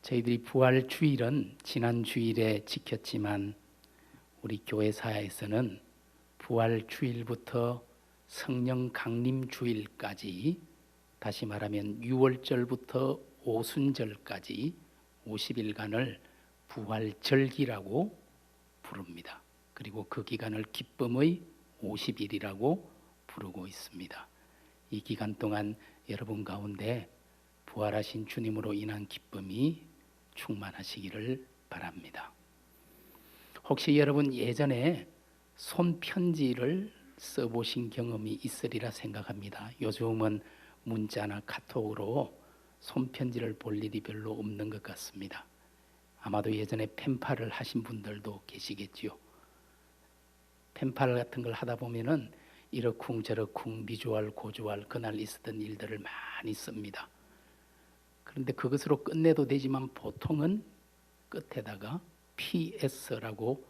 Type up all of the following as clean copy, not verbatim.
저희들이 부활 주일은 지난 주일에 지켰지만 우리 교회사에서는 부활 주일부터 성령 강림 주일까지, 다시 말하면 6월절부터 오순절까지 50일간을 부활절기라고 부릅니다. 그리고 그 기간을 기쁨의 50일이라고 부르고 있습니다. 이 기간 동안 여러분 가운데 부활하신 주님으로 인한 기쁨이 충만하시기를 바랍니다. 혹시 여러분 예전에 손편지를 써보신 경험이 있으리라 생각합니다. 요즘은 문자나 카톡으로 손편지를 볼 일이 별로 없는 것 같습니다. 아마도 예전에 펜팔을 하신 분들도 계시겠지요. 펜팔 같은 걸 하다 보면은 이러쿵 저러쿵 미주알 고주알 그날 있었던 일들을 많이 씁니다. 그런데 그것으로 끝내도 되지만 보통은 끝에다가 PS라고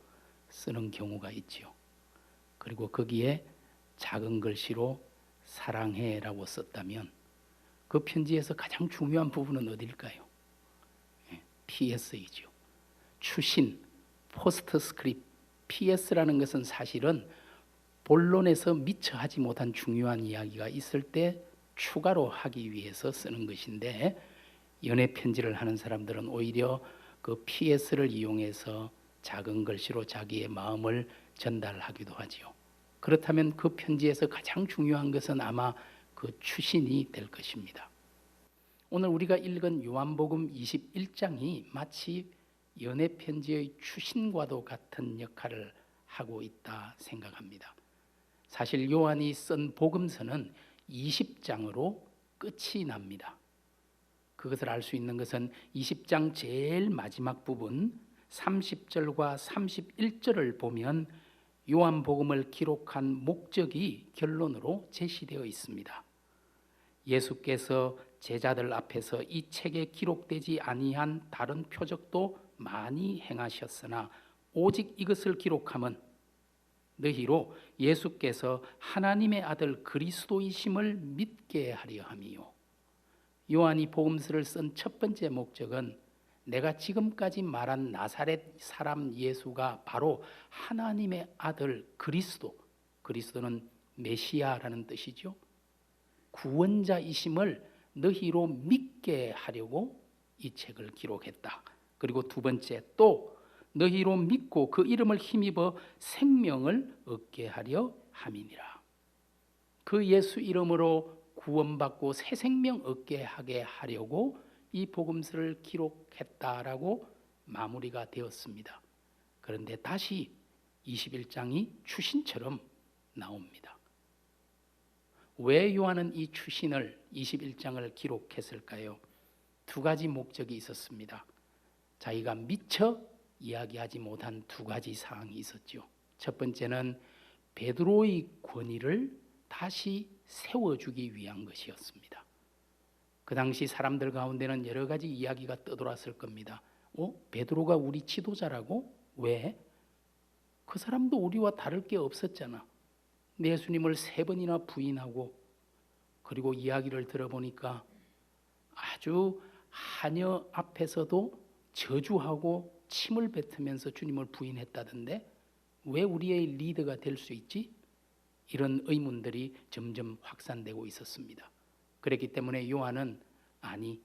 쓰는 경우가 있지요. 그리고 거기에 작은 글씨로 사랑해라고 썼다면 그 편지에서 가장 중요한 부분은 어딜까요? PS이죠. 추신, 포스트스크립트. PS라는 것은 사실은 본론에서 미처 하지 못한 중요한 이야기가 있을 때 추가로 하기 위해서 쓰는 것인데, 연애 편지를 하는 사람들은 오히려 그 PS를 이용해서 작은 글씨로 자기의 마음을 전달하기도 하지요. 그렇다면 그 편지에서 가장 중요한 것은 아마 그 추신이 될 것입니다. 오늘 우리가 읽은 요한복음 21장이 마치 연애 편지의 추신과도 같은 역할을 하고 있다 생각합니다. 사실 요한이 쓴 복음서는 20장으로 끝이 납니다. 그것을 알 수 있는 것은 20장 제일 마지막 부분 30절과 31절을 보면 요한복음을 기록한 목적이 결론으로 제시되어 있습니다. 예수께서 제자들 앞에서 이 책에 기록되지 아니한 다른 표적도 많이 행하셨으나 오직 이것을 기록함은 너희로 예수께서 하나님의 아들 그리스도이심을 믿게 하려 함이요. 요한이 복음서를 쓴 첫 번째 목적은 내가 지금까지 말한 나사렛 사람 예수가 바로 하나님의 아들 그리스도, 그리스도는 메시아라는 뜻이죠. 구원자이심을 너희로 믿게 하려고 이 책을 기록했다. 그리고 두 번째, 또 너희로 믿고 그 이름을 힘입어 생명을 얻게 하려 함이니라. 그 예수 이름으로 구원받고 새 생명 얻게 하게 하려고 이 복음서를 기록했다라고 마무리가 되었습니다. 그런데 다시 21장이 추신처럼 나옵니다. 왜 요한은 이 추신을 21장을 기록했을까요? 두 가지 목적이 있었습니다. 자기가 미처 이야기하지 못한 두 가지 사항이 있었죠. 첫 번째는 베드로의 권위를 다시 세워주기 위한 것이었습니다. 그 당시 사람들 가운데는 여러 가지 이야기가 떠돌았을 겁니다. 베드로가 우리 지도자라고? 왜? 그 사람도 우리와 다를 게 없었잖아. 예수님을 3번이나 부인하고, 그리고 이야기를 들어보니까 아주 하녀 앞에서도 저주하고 침을 뱉으면서 주님을 부인했다던데 왜 우리의 리더가 될 수 있지? 이런 의문들이 점점 확산되고 있었습니다. 그렇기 때문에 요한은 아니,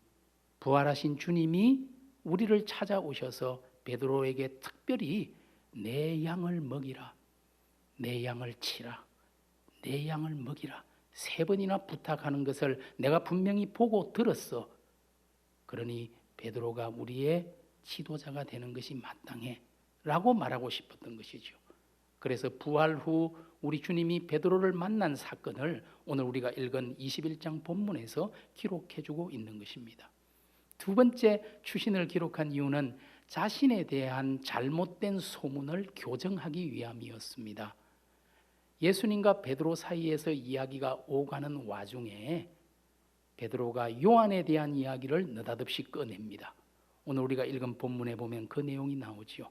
부활하신 주님이 우리를 찾아오셔서 베드로에게 특별히 내 양을 먹이라, 내 양을 치라, 내 양을 먹이라 3번이나 부탁하는 것을 내가 분명히 보고 들었어. 그러니 베드로가 우리의 지도자가 되는 것이 마땅해 라고 말하고 싶었던 것이죠. 그래서 부활 후 우리 주님이 베드로를 만난 사건을 오늘 우리가 읽은 21장 본문에서 기록해주고 있는 것입니다. 두 번째 추신을 기록한 이유는 자신에 대한 잘못된 소문을 교정하기 위함이었습니다. 예수님과 베드로 사이에서 이야기가 오가는 와중에 베드로가 요한에 대한 이야기를 느닷없이 꺼냅니다. 오늘 우리가 읽은 본문에 보면 그 내용이 나오죠.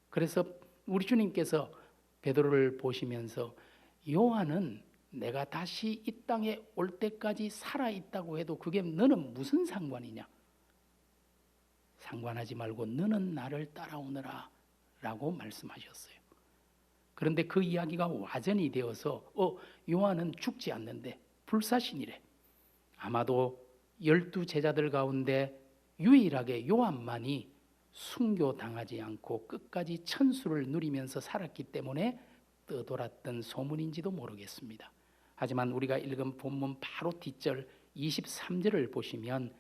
그래서 우리 주님께서 베드로를 보시면서 요한은 내가 다시 이 땅에 올 때까지 살아있다고 해도 그게 너는 무슨 상관이냐? 상관하지 말고 너는 나를 따라오너라 라고 말씀하셨어요. 그런데 그 이야기가 와전이 되어서 요한은 죽지 않는데 불사신이래. 아마도 12 제자들 가운데 유일하게 요한만이 순교당하지 않고 끝까지 천수를 누리면서 살았기 때문에 떠돌았던 소문인지도 모르겠습니다. 하지만 우리가 읽은 본문 바로 뒷절 23절을 보시면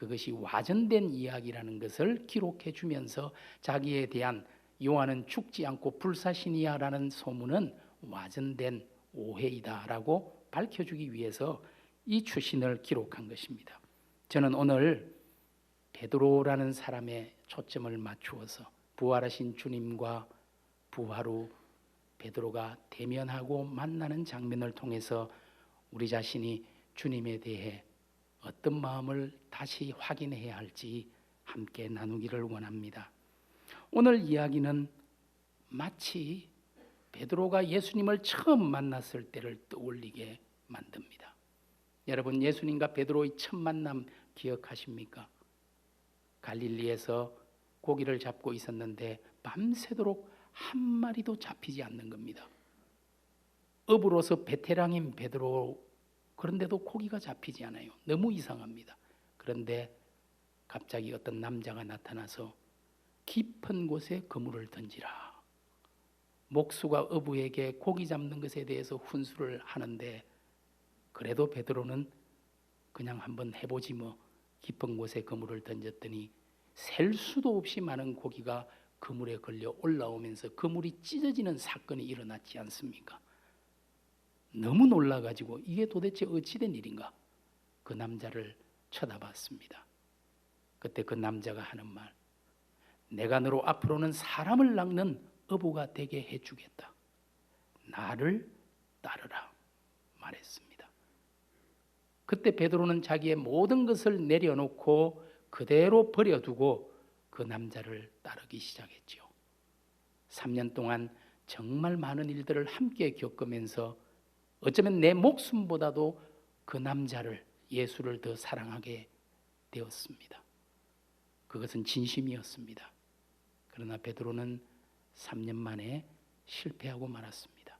그것이 와전된 이야기라는 것을 기록해 주면서 자기에 대한 요한은 죽지 않고 불사신이야 라는 소문은 와전된 오해이다라고 밝혀주기 위해서 이 추신을 기록한 것입니다. 저는 오늘 베드로라는 사람의 초점을 맞추어서 부활하신 주님과 부활 후 베드로가 대면하고 만나는 장면을 통해서 우리 자신이 주님에 대해 어떤 마음을 다시 확인해야 할지 함께 나누기를 원합니다. 오늘 이야기는 마치 베드로가 예수님을 처음 만났을 때를 떠올리게 만듭니다. 여러분, 예수님과 베드로의 첫 만남 기억하십니까? 갈릴리에서 고기를 잡고 있었는데 밤새도록 한 마리도 잡히지 않는 겁니다. 업으로서 베테랑인 베드로, 그런데도 고기가 잡히지 않아요. 너무 이상합니다. 그런데 갑자기 어떤 남자가 나타나서 깊은 곳에 그물을 던지라. 목수가 어부에게 고기 잡는 것에 대해서 훈수를 하는데 그래도 베드로는 그냥 한번 해보지 뭐, 깊은 곳에 그물을 던졌더니 셀 수도 없이 많은 고기가 그물에 걸려 올라오면서 그물이 찢어지는 사건이 일어났지 않습니까? 너무 놀라가지고 이게 도대체 어찌된 일인가? 그 남자를 쳐다봤습니다. 그때 그 남자가 하는 말, 내가 너로 앞으로는 사람을 낚는 어부가 되게 해주겠다. 나를 따르라 말했습니다. 그때 베드로는 자기의 모든 것을 내려놓고 그대로 버려두고 그 남자를 따르기 시작했죠. 3년 동안 정말 많은 일들을 함께 겪으면서 어쩌면 내 목숨보다도 그 남자를, 예수를 더 사랑하게 되었습니다. 그것은 진심이었습니다. 그러나 베드로는 3년 만에 실패하고 말았습니다.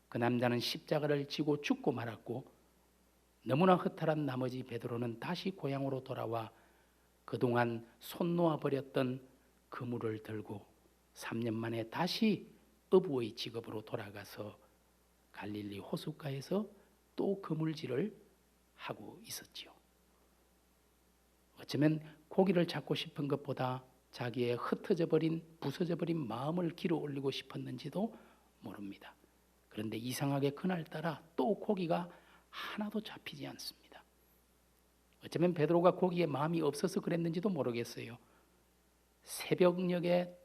그 남자는 십자가를 지고 죽고 말았고 너무나 허탈한 나머지 베드로는 다시 고향으로 돌아와 그동안 손 놓아버렸던 그물을 들고 3년 만에 다시 어부의 직업으로 돌아가서 갈릴리 호숫가에서 또 그물질을 하고 있었지요. 어쩌면 고기를 잡고 싶은 것보다 자기의 흩어져 버린, 부서져 버린 마음을 길어 올리고 싶었는지도 모릅니다. 그런데 이상하게 그날따라 또 고기가 하나도 잡히지 않습니다. 어쩌면 베드로가 고기에 마음이 없어서 그랬는지도 모르겠어요. 새벽녘에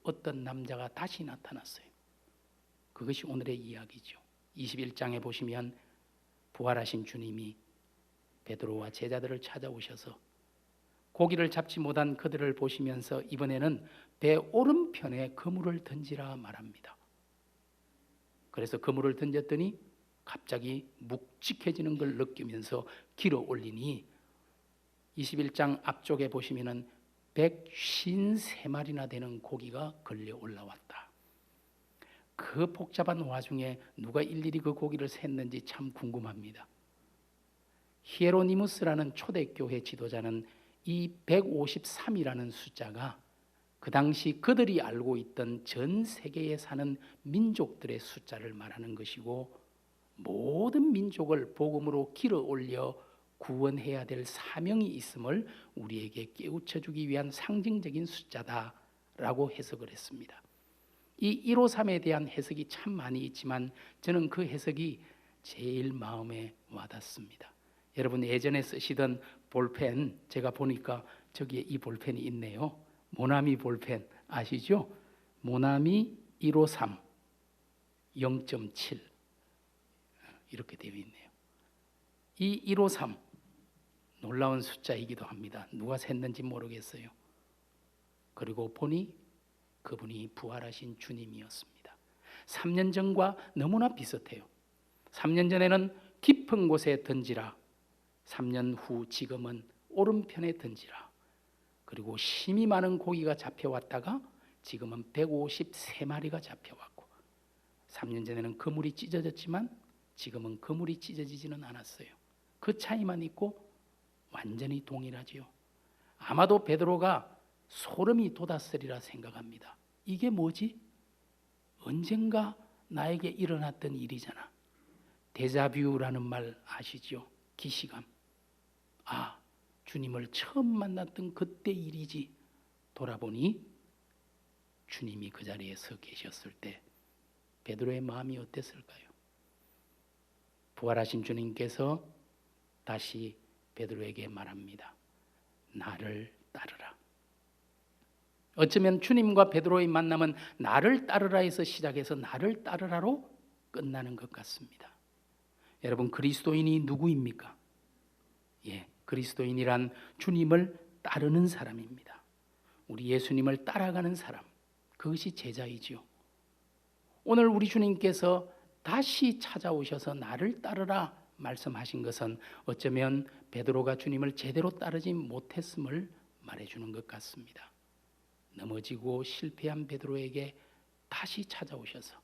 어떤 남자가 다시 나타났어요. 그것이 오늘의 이야기죠. 21장에 보시면 부활하신 주님이 베드로와 제자들을 찾아오셔서 고기를 잡지 못한 그들을 보시면서 이번에는 배 오른편에 그물을 던지라 말합니다. 그래서 그물을 던졌더니 갑자기 묵직해지는 걸 느끼면서 길어 올리니 21장 앞쪽에 보시면은 153마리나 되는 고기가 걸려 올라왔다. 그 복잡한 와중에 누가 일일이 그 고기를 샜는지 참 궁금합니다. 히에로니무스라는 초대교회 지도자는 이 153이라는 숫자가 그 당시 그들이 알고 있던 전 세계에 사는 민족들의 숫자를 말하는 것이고 모든 민족을 복음으로 길어 올려 구원해야 될 사명이 있음을 우리에게 깨우쳐 주기 위한 상징적인 숫자다라고 해석을 했습니다. 이 153에 대한 해석이 참 많이 있지만 저는 그 해석이 제일 마음에 와닿습니다. 여러분 예전에 쓰시던 볼펜, 제가 보니까 저기에 이 볼펜이 있네요. 모나미 볼펜 아시죠? 모나미 153 0.7 이렇게 되어 있네요. 이 153 놀라운 숫자이기도 합니다. 누가 샜는지 모르겠어요. 그리고 보니 그분이 부활하신 주님이었습니다. 3년 전과 너무나 비슷해요. 3년 전에는 깊은 곳에 던지라, 3년 후 지금은 오른편에 던지라. 그리고 심이 많은 고기가 잡혀왔다가 지금은 153마리가 잡혀왔고 3년 전에는 그물이 찢어졌지만 지금은 그물이 찢어지지는 않았어요. 그 차이만 있고 완전히 동일하지요. 아마도 베드로가 소름이 돋았으리라 생각합니다. 이게 뭐지? 언젠가 나에게 일어났던 일이잖아. 데자뷰라는 말 아시죠? 기시감. 아, 주님을 처음 만났던 그때 일이지. 돌아보니 주님이 그 자리에 서 계셨을 때 베드로의 마음이 어땠을까요? 부활하신 주님께서 다시 베드로에게 말합니다. 나를 따르라. 어쩌면 주님과 베드로의 만남은 나를 따르라에서 시작해서 나를 따르라로 끝나는 것 같습니다. 여러분, 그리스도인이 누구입니까? 그리스도인이란 주님을 따르는 사람입니다. 우리 예수님을 따라가는 사람, 그것이 제자이지요. 오늘 우리 주님께서 다시 찾아오셔서 나를 따르라 말씀하신 것은 어쩌면 베드로가 주님을 제대로 따르지 못했음을 말해주는 것 같습니다. 넘어지고 실패한 베드로에게 다시 찾아오셔서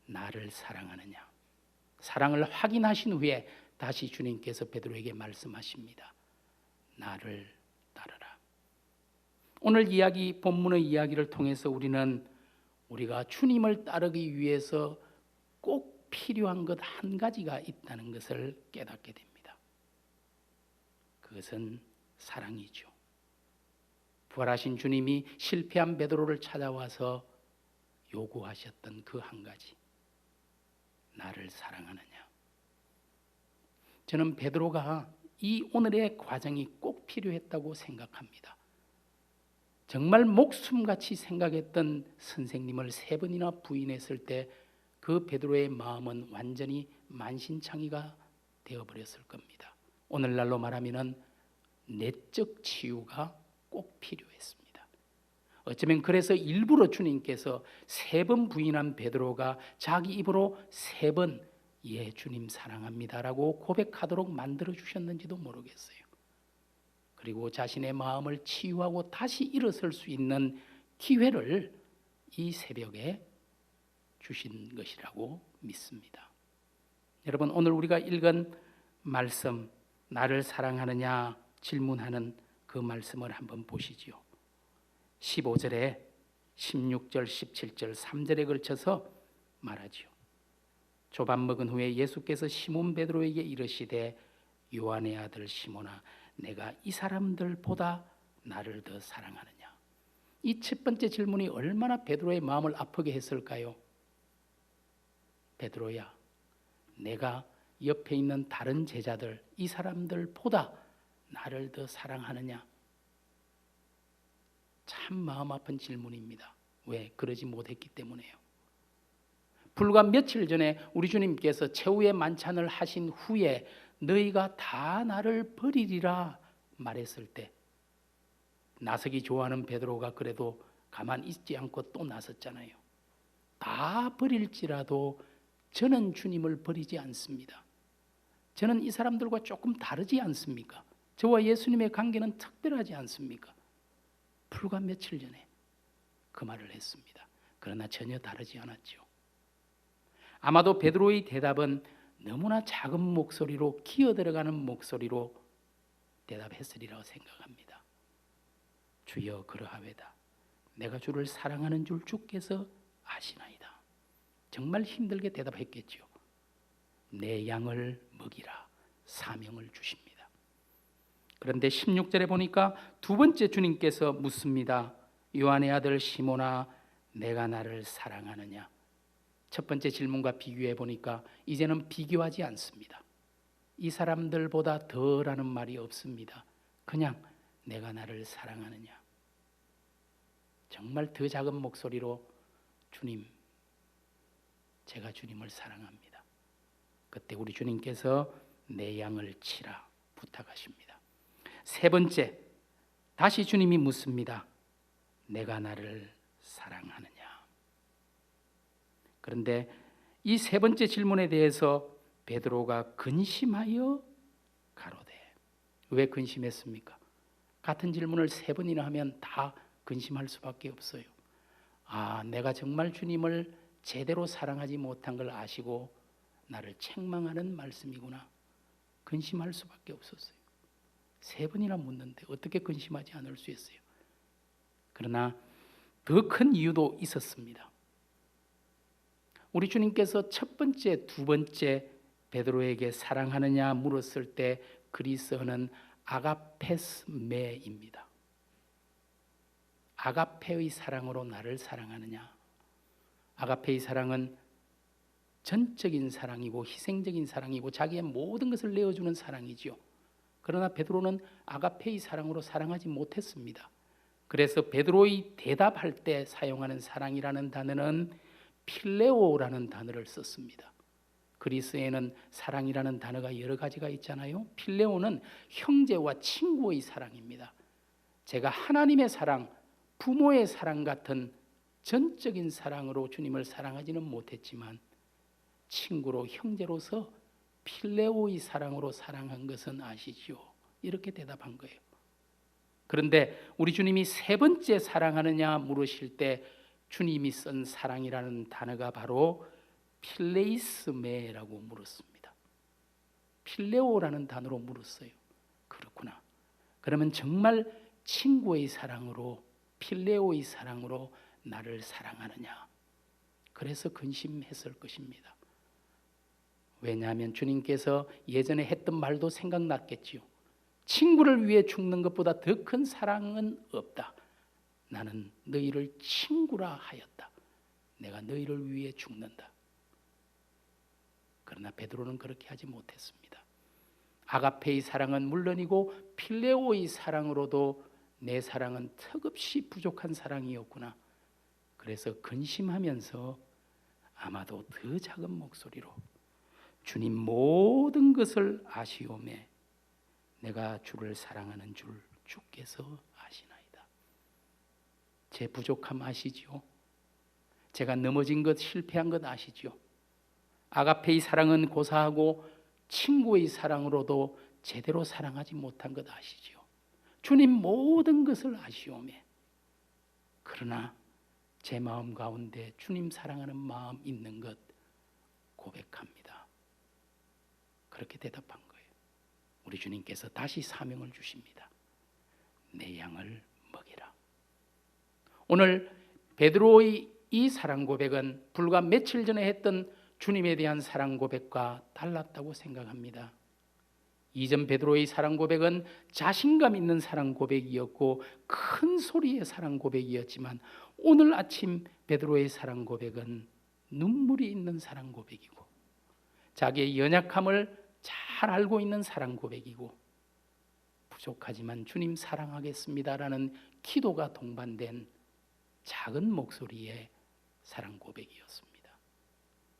나를 사랑하느냐, 사랑을 확인하신 후에 다시 주님께서 베드로에게 말씀하십니다. 나를 따르라. 오늘 이야기, 본문의 이야기를 통해서 우리가 주님을 따르기 위해서 꼭 필요한 것 한 가지가 있다는 것을 깨닫게 됩니다. 그것은 사랑이죠. 부활하신 주님이 실패한 베드로를 찾아와서 요구하셨던 그 한 가지, 나를 사랑하느냐. 저는 베드로가 이 오늘의 과정이 꼭 필요했다고 생각합니다. 정말 목숨같이 생각했던 선생님을 3번이나 부인했을 때 그 베드로의 마음은 완전히 만신창이가 되어버렸을 겁니다. 오늘날로 말하면 내적 치유가 꼭 필요했습니다. 어쩌면 그래서 일부러 주님께서 3번 부인한 베드로가 자기 입으로 3번 예, 주님 사랑합니다라고 고백하도록 만들어 주셨는지도 모르겠어요. 그리고 자신의 마음을 치유하고 다시 일어설 수 있는 기회를 이 새벽에 주신 것이라고 믿습니다. 여러분, 오늘 우리가 읽은 말씀, 나를 사랑하느냐 질문하는 그 말씀을 한번 보시죠. 15절에 16절, 17절, 3절에 걸쳐서 말하지요. 조밥 먹은 후에 예수께서 시몬 베드로에게 이르시되 요한의 아들 시몬아, 내가 이 사람들보다 나를 더 사랑하느냐. 이 첫 번째 질문이 얼마나 베드로의 마음을 아프게 했을까요? 베드로야, 내가 옆에 있는 다른 제자들, 이 사람들보다 나를 더 사랑하느냐? 참 마음 아픈 질문입니다. 왜? 그러지 못했기 때문에요. 불과 며칠 전에 우리 주님께서 최후의 만찬을 하신 후에 너희가 다 나를 버리리라 말했을 때 나서기 좋아하는 베드로가 그래도 가만 있지 않고 또 나섰잖아요. 다 버릴지라도 저는 주님을 버리지 않습니다. 저는 이 사람들과 조금 다르지 않습니까? 저와 예수님의 관계는 특별하지 않습니까? 불과 며칠 전에 그 말을 했습니다. 그러나 전혀 다르지 않았죠. 아마도 베드로의 대답은 너무나 작은 목소리로, 기어들어가는 목소리로 대답했으리라고 생각합니다. 주여 그러하외다. 내가 주를 사랑하는 줄 주께서 아시나이다. 정말 힘들게 대답했겠죠. 내 양을 먹이라 사명을 주십니다. 그런데 16절에 보니까 두 번째 주님께서 묻습니다. 요한의 아들 시몬아, 내가 나를 사랑하느냐? 첫 번째 질문과 비교해 보니까 이제는 비교하지 않습니다. 이 사람들보다 더라는 말이 없습니다. 그냥 내가 나를 사랑하느냐? 정말 더 작은 목소리로 주님, 제가 주님을 사랑합니다. 그때 우리 주님께서 내 양을 치라 부탁하십니다. 세 번째, 다시 주님이 묻습니다. 내가 나를 사랑하느냐? 그런데 이 세 번째 질문에 대해서 베드로가 근심하여 가로되. 왜 근심했습니까? 같은 질문을 3번이나 하면 다 근심할 수밖에 없어요. 아, 내가 정말 주님을 제대로 사랑하지 못한 걸 아시고 나를 책망하는 말씀이구나. 근심할 수밖에 없었어요. 3번이나 묻는데 어떻게 근심하지 않을 수 있어요? 그러나 더 큰 이유도 있었습니다. 우리 주님께서 첫 번째, 두 번째 베드로에게 사랑하느냐 물었을 때 그리스어는 아가페스메입니다. 아가페의 사랑으로 나를 사랑하느냐. 아가페의 사랑은 전적인 사랑이고 희생적인 사랑이고 자기의 모든 것을 내어주는 사랑이지요. 그러나 베드로는 아가페의 사랑으로 사랑하지 못했습니다. 그래서 베드로의 대답할 때 사용하는 사랑이라는 단어는 필레오라는 단어를 썼습니다. 그리스에는 사랑이라는 단어가 여러 가지가 있잖아요. 필레오는 형제와 친구의 사랑입니다. 제가 하나님의 사랑, 부모의 사랑 같은 전적인 사랑으로 주님을 사랑하지는 못했지만 친구로 형제로서 필레오의 사랑으로 사랑한 것은 아시죠? 이렇게 대답한 거예요. 그런데 우리 주님이 3번째 사랑하느냐 물으실 때 주님이 쓴 사랑이라는 단어가 바로 필레이스메라고 물었습니다. 필레오라는 단어로 물었어요. 그렇구나. 그러면 정말 친구의 사랑으로, 필레오의 사랑으로 나를 사랑하느냐. 그래서 근심했을 것입니다. 왜냐하면 주님께서 예전에 했던 말도 생각났겠지요. 친구를 위해 죽는 것보다 더 큰 사랑은 없다. 나는 너희를 친구라 하였다. 내가 너희를 위해 죽는다. 그러나 베드로는 그렇게 하지 못했습니다. 아가페의 사랑은 물론이고 필레오의 사랑으로도 내 사랑은 턱없이 부족한 사랑이었구나. 그래서 근심하면서 아마도 더 작은 목소리로 주님 모든 것을 아시오매 내가 주를 사랑하는 줄 주께서 아시나이다. 제 부족함 아시지요? 제가 넘어진 것, 실패한 것 아시죠? 아가페의 사랑은 고사하고 친구의 사랑으로도 제대로 사랑하지 못한 것 아시죠? 주님 모든 것을 아시오매 그러나 제 마음 가운데 주님 사랑하는 마음 있는 것 고백합니다. 그렇게 대답한 거예요. 우리 주님께서 다시 사명을 주십니다. 내 양을 먹이라. 오늘 베드로의 이 사랑 고백은 불과 며칠 전에 했던 주님에 대한 사랑 고백과 달랐다고 생각합니다. 이전 베드로의 사랑 고백은 자신감 있는 사랑 고백이었고 큰 소리의 사랑 고백이었지만 오늘 아침 베드로의 사랑 고백은 눈물이 있는 사랑 고백이고 자기의 연약함을 잘 알고 있는 사랑 고백이고 부족하지만 주님 사랑하겠습니다라는 기도가 동반된 작은 목소리의 사랑 고백이었습니다.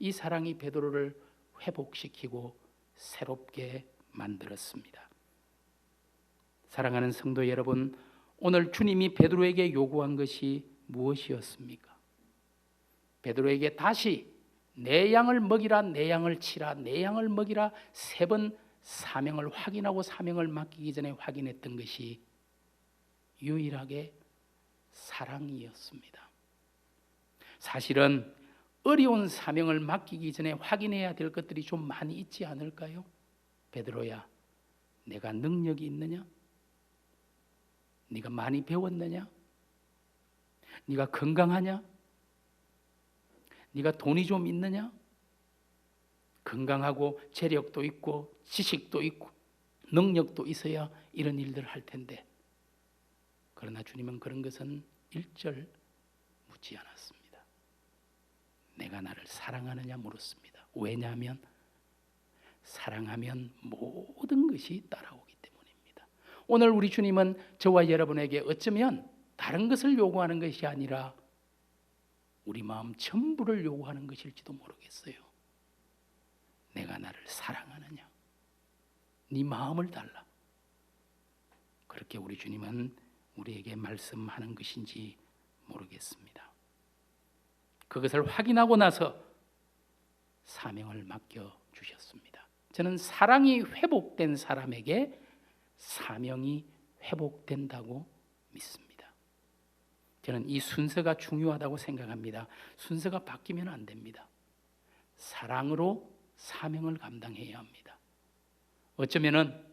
이 사랑이 베드로를 회복시키고 새롭게 만들었습니다. 사랑하는 성도 여러분, 오늘 주님이 베드로에게 요구한 것이 무엇이었습니까? 베드로에게 다시 내 양을 먹이라, 내 양을 치라, 내 양을 먹이라 3번 사명을 확인하고 사명을 맡기기 전에 확인했던 것이 유일하게 사랑이었습니다. 사실은 어려운 사명을 맡기기 전에 확인해야 될 것들이 좀 많이 있지 않을까요? 베드로야, 내가 능력이 있느냐? 네가 많이 배웠느냐? 네가 건강하냐? 네가 돈이 좀 있느냐? 건강하고 재력도 있고 지식도 있고 능력도 있어야 이런 일들을 할 텐데 그러나 주님은 그런 것은 일절 묻지 않았습니다. 내가 나를 사랑하느냐 물었습니다. 왜냐하면 사랑하면 모든 것이 따라오기 때문입니다. 오늘 우리 주님은 저와 여러분에게 어쩌면 다른 것을 요구하는 것이 아니라 우리 마음 전부를 요구하는 것일지도 모르겠어요. 내가 나를 사랑하느냐? 네 마음을 달라. 그렇게 우리 주님은 우리에게 말씀하는 것인지 모르겠습니다. 그것을 확인하고 나서 사명을 맡겨주셨습니다. 저는 사랑이 회복된 사람에게 사명이 회복된다고 믿습니다. 저는 이 순서가 중요하다고 생각합니다. 순서가 바뀌면 안 됩니다. 사랑으로 사명을 감당해야 합니다. 어쩌면은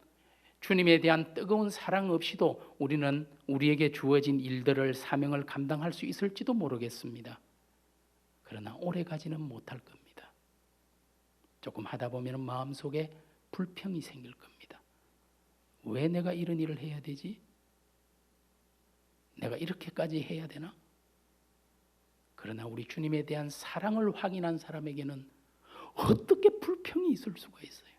주님에 대한 뜨거운 사랑 없이도 우리는 우리에게 주어진 일들을 사명을 감당할 수 있을지도 모르겠습니다. 그러나 오래가지는 못할 겁니다. 조금 하다 보면 마음속에 불평이 생길 겁니다. 왜 내가 이런 일을 해야 되지? 내가 이렇게까지 해야 되나? 그러나 우리 주님에 대한 사랑을 확인한 사람에게는 어떻게 불평이 있을 수가 있어요?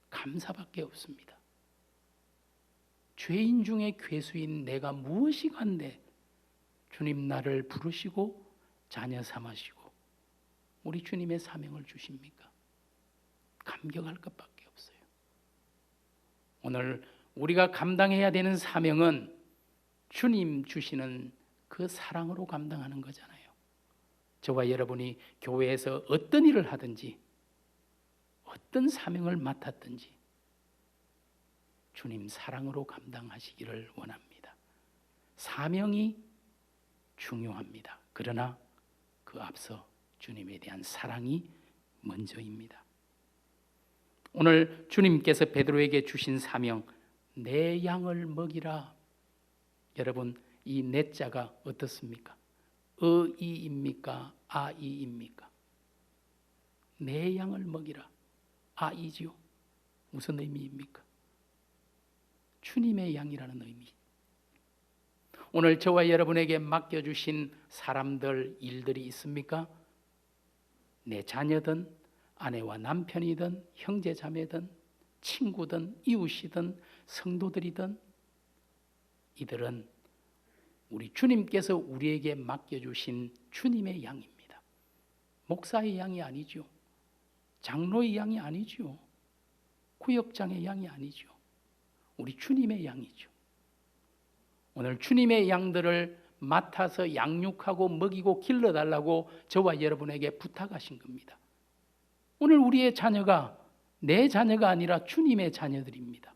감사밖에 없습니다. 죄인 중에 괴수인 내가 무엇이 간데 주님 나를 부르시고 자녀 삼으시고 우리 주님의 사명을 주십니까? 감격할 것밖에 없어요. 오늘 우리가 감당해야 되는 사명은 주님 주시는 그 사랑으로 감당하는 거잖아요. 저와 여러분이 교회에서 어떤 일을 하든지 어떤 사명을 맡았든지 주님 사랑으로 감당하시기를 원합니다. 사명이 중요합니다. 그러나 그 앞서 주님에 대한 사랑이 먼저입니다. 오늘 주님께서 베드로에게 주신 사명, 내 양을 먹이라. 여러분, 이 내 자가 어떻습니까? 의이입니까? 아이입니까? 내 양을 먹이라. 아이지요. 무슨 의미입니까? 주님의 양이라는 의미. 오늘 저와 여러분에게 맡겨주신 사람들, 일들이 있습니까? 내 자녀든 아내와 남편이든 형제 자매든 친구든 이웃이든 성도들이든 이들은 우리 주님께서 우리에게 맡겨주신 주님의 양입니다. 목사의 양이 아니죠. 장로의 양이 아니죠. 구역장의 양이 아니죠. 우리 주님의 양이죠. 오늘 주님의 양들을 맡아서 양육하고 먹이고 길러달라고 저와 여러분에게 부탁하신 겁니다. 오늘 우리의 자녀가 내 자녀가 아니라 주님의 자녀들입니다.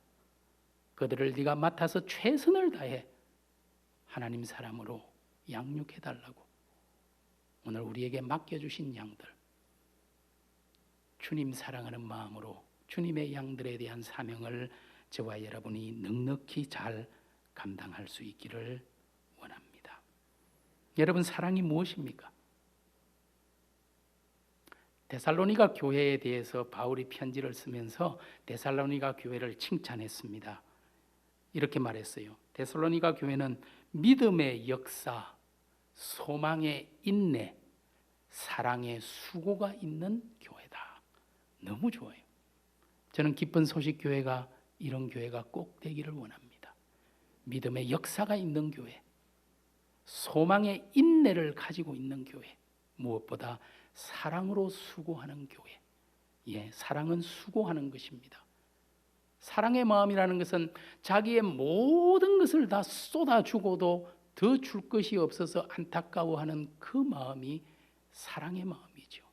그들을 네가 맡아서 최선을 다해 하나님 사람으로 양육해달라고 오늘 우리에게 맡겨주신 양들, 주님 사랑하는 마음으로 주님의 양들에 대한 사명을 저와 여러분이 넉넉히 잘 감당할 수 있기를 원합니다. 여러분, 사랑이 무엇입니까? 데살로니가 교회에 대해서 바울이 편지를 쓰면서 데살로니가 교회를 칭찬했습니다. 이렇게 말했어요. 데살로니가 교회는 믿음의 역사, 소망의 인내, 사랑의 수고가 있는 교회다. 너무 좋아요. 저는 기쁜 소식 교회가 이런 교회가 꼭 되기를 원합니다. 믿음의 역사가 있는 교회, 소망의 인내를 가지고 있는 교회, 무엇보다 사랑으로 수고하는 교회. 예, 사랑은 수고하는 것입니다. 사랑의 마음이라는 것은 자기의 모든 것을 다 쏟아주고도 더 줄 것이 없어서 안타까워하는 그 마음이 사랑의 마음이죠.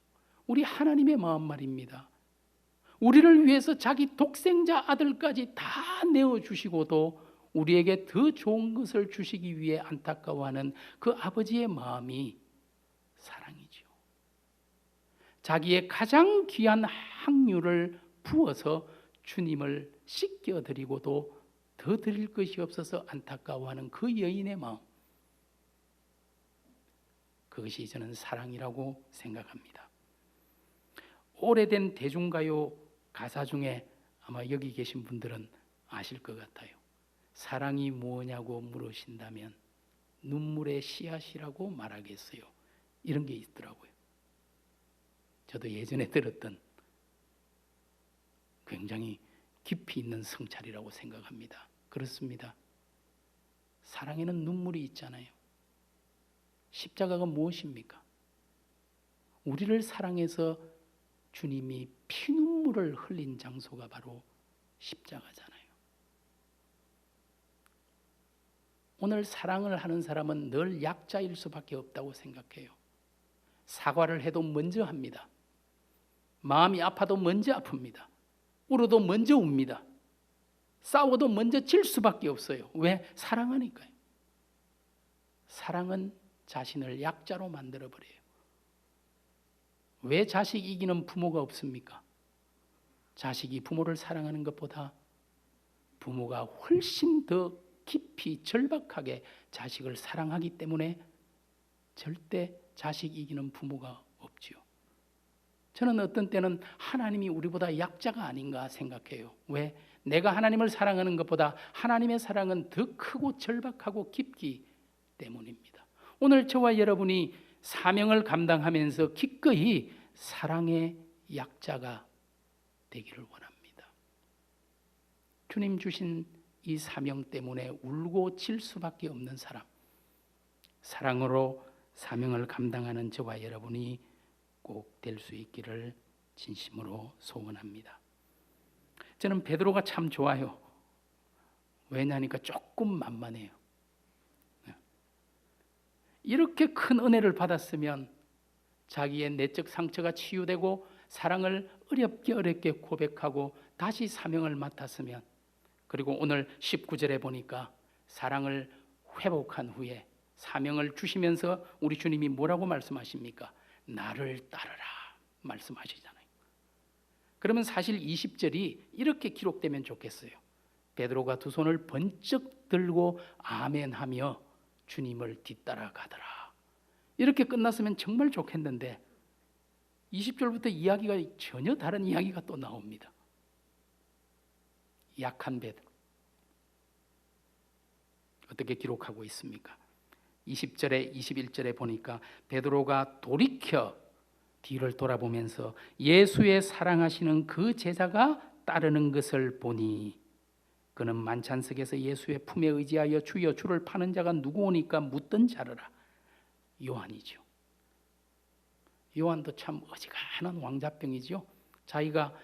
우리 하나님의 마음 말입니다. 우리를 위해서 자기 독생자 아들까지 다 내어주시고도 우리에게 더 좋은 것을 주시기 위해 안타까워하는 그 아버지의 마음이 사랑이죠. 자기의 가장 귀한 항유를 부어서 주님을 씻겨드리고도 더 드릴 것이 없어서 안타까워하는 그 여인의 마음, 그것이 저는 사랑이라고 생각합니다. 오래된 대중가요 가사 중에 아마 여기 계신 분들은 아실 것 같아요. 사랑이 뭐냐고 물으신다면 눈물의 씨앗이라고 말하겠어요. 이런 게 있더라고요. 저도 예전에 들었던 굉장히 깊이 있는 성찰이라고 생각합니다. 그렇습니다. 사랑에는 눈물이 있잖아요. 십자가가 무엇입니까? 우리를 사랑해서 주님이 피눈물을 흘린 장소가 바로 십자가잖아요. 오늘 사랑을 하는 사람은 늘 약자일 수밖에 없다고 생각해요. 사과를 해도 먼저 합니다. 마음이 아파도 먼저 아픕니다. 울어도 먼저 웁니다. 싸워도 먼저 질 수밖에 없어요. 왜? 사랑하니까요. 사랑은 자신을 약자로 만들어버려요. 왜 자식 이기는 부모가 없습니까? 자식이 부모를 사랑하는 것보다 부모가 훨씬 더 깊이 절박하게 자식을 사랑하기 때문에 절대 자식 이기는 부모가 없지요. 저는 어떤 때는 하나님이 우리보다 약자가 아닌가 생각해요. 왜? 내가 하나님을 사랑하는 것보다 하나님의 사랑은 더 크고 절박하고 깊기 때문입니다. 오늘 저와 여러분이 사명을 감당하면서 기꺼이 사랑의 약자가 되기를 원합니다. 주님 주신 이 사명 때문에 울고 질 수밖에 없는 사람, 사랑으로 사명을 감당하는 저와 여러분이 꼭 될 수 있기를 진심으로 소원합니다. 저는 베드로가 참 좋아요. 왜냐하니까 조금 만만해요. 이렇게 큰 은혜를 받았으면 자기의 내적 상처가 치유되고 사랑을 어렵게 고백하고 다시 사명을 맡았으면, 그리고 오늘 19절에 보니까 사랑을 회복한 후에 사명을 주시면서 우리 주님이 뭐라고 말씀하십니까? 나를 따르라 말씀하시잖아요. 그러면 사실 20절이 이렇게 기록되면 좋겠어요. 베드로가 두 손을 번쩍 들고 아멘하며 주님을 뒤따라 가더라. 이렇게 끝났으면 정말 좋겠는데 20절부터 이야기가 전혀 다른 이야기가 또 나옵니다. 약한 베드로. 어떻게 기록하고 있습니까? 20절에 21절에 보니까 베드로가 돌이켜 뒤를 돌아보면서 예수의 사랑하시는 그 제자가 따르는 것을 보니 그는 만찬석에서 예수의 품에 의지하여 주여 주를 파는 자가 누구오니까 묻던 자르라. 요한이죠. 요한도 참 어지간한 왕자병이죠. 자기가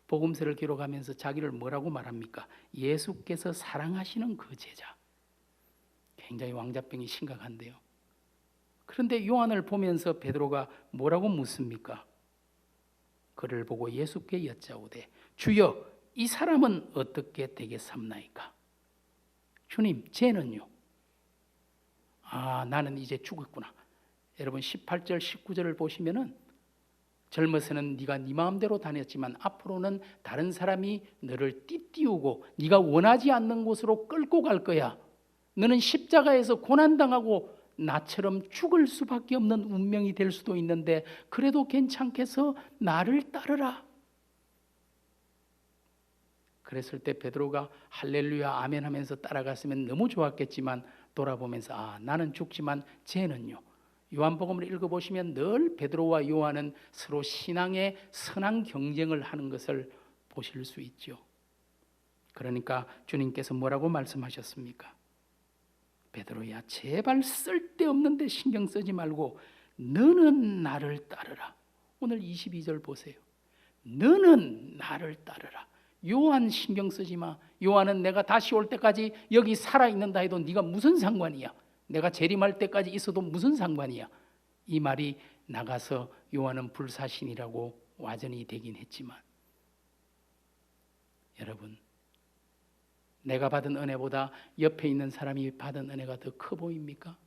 복음서를 기록하면서 자기를 뭐라고 말합니까? 예수께서 사랑하시는 그 제자. 굉장히 왕자병이 심각한데요. 그런데 요한을 보면서 베드로가 뭐라고 묻습니까? 그를 보고 예수께 여짜오되 주여 이 사람은 어떻게 되겠삼나이까? 주님, 쟤는요? 나는 이제 죽었구나. 여러분 18절 19절을 보시면은 젊어서는 네가 네 마음대로 다녔지만 앞으로는 다른 사람이 너를 띠띠우고 네가 원하지 않는 곳으로 끌고 갈 거야. 너는 십자가에서 고난당하고 나처럼 죽을 수밖에 없는 운명이 될 수도 있는데 그래도 괜찮겠어? 나를 따르라. 그랬을 때 베드로가 할렐루야 아멘 하면서 따라갔으면 너무 좋았겠지만 돌아보면서 나는 죽지만 쟤는요. 요한복음을 읽어보시면 늘 베드로와 요한은 서로 신앙의 선한 경쟁을 하는 것을 보실 수 있죠. 그러니까 주님께서 뭐라고 말씀하셨습니까? 베드로야 제발 쓸데없는 데 신경 쓰지 말고 너는 나를 따르라. 오늘 22절 보세요. 너는 나를 따르라. 요한 신경 쓰지 마. 요한은 내가 다시 올 때까지 여기 살아있는다 해도 네가 무슨 상관이야. 내가 재림할 때까지 있어도 무슨 상관이야. 이 말이 나가서 요한은 불사신이라고 와전이 되긴 했지만 여러분, 내가 받은 은혜보다 옆에 있는 사람이 받은 은혜가 더 커 보입니까?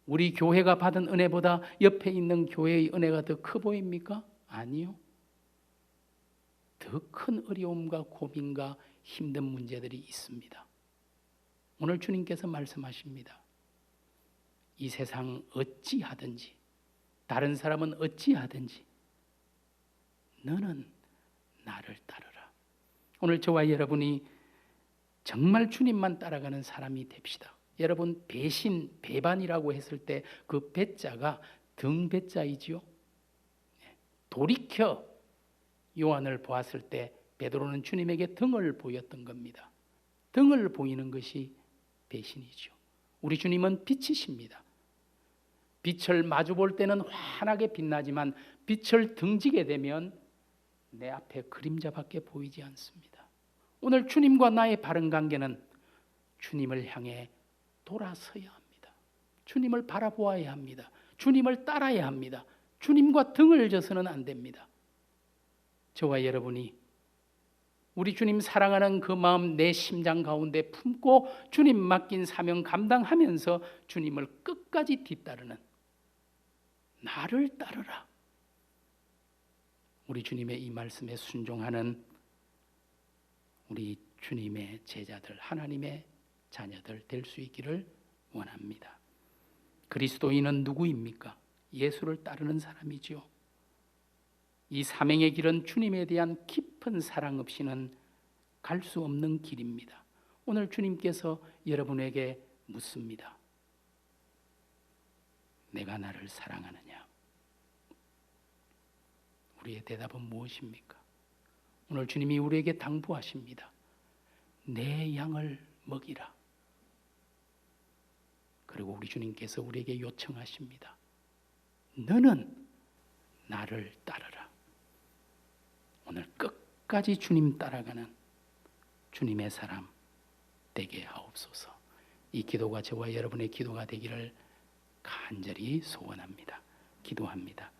우리 교회가 받은 은혜보다 옆에 있는 교회의 은혜가 더 커 보입니까? 아니요. 더 큰 어려움과 고민과 힘든 문제들이 있습니다. 오늘 주님께서 말씀하십니다. 이 세상 어찌하든지 다른 사람은 어찌하든지 너는 나를 따르라. 오늘 저와 여러분이 정말 주님만 따라가는 사람이 됩시다. 여러분 배신, 배반이라고 했을 때 그 배자가 등배자이지요. 돌이켜 요한을 보았을 때 베드로는 주님에게 등을 보였던 겁니다. 등을 보이는 것이 배신이죠. 우리 주님은 빛이십니다. 빛을 마주 볼 때는 환하게 빛나지만 빛을 등지게 되면 내 앞에 그림자밖에 보이지 않습니다. 오늘 주님과 나의 바른 관계는 주님을 향해 돌아서야 합니다. 주님을 바라보아야 합니다. 주님을 따라야 합니다. 주님과 등을 져서는 안 됩니다. 저와 여러분이 우리 주님 사랑하는 그 마음 내 심장 가운데 품고 주님 맡긴 사명 감당하면서 주님을 끝까지 뒤따르는, 나를 따르라. 우리 주님의 이 말씀에 순종하는 우리 주님의 제자들, 하나님의 자녀들 될 수 있기를 원합니다. 그리스도인은 누구입니까? 예수를 따르는 사람이지요. 이 사명의 길은 주님에 대한 깊은 사랑 없이는 갈 수 없는 길입니다. 오늘 주님께서 여러분에게 묻습니다. 내가 나를 사랑하느냐? 우리의 대답은 무엇입니까? 오늘 주님이 우리에게 당부하십니다. 내 양을 먹이라. 그리고 우리 주님께서 우리에게 요청하십니다. 너는 나를 따르라. 오늘 끝까지 주님 따라가는 주님의 사람 되게 하옵소서. 이 기도가 저와 여러분의 기도가 되기를 간절히 소원합니다. 기도합니다.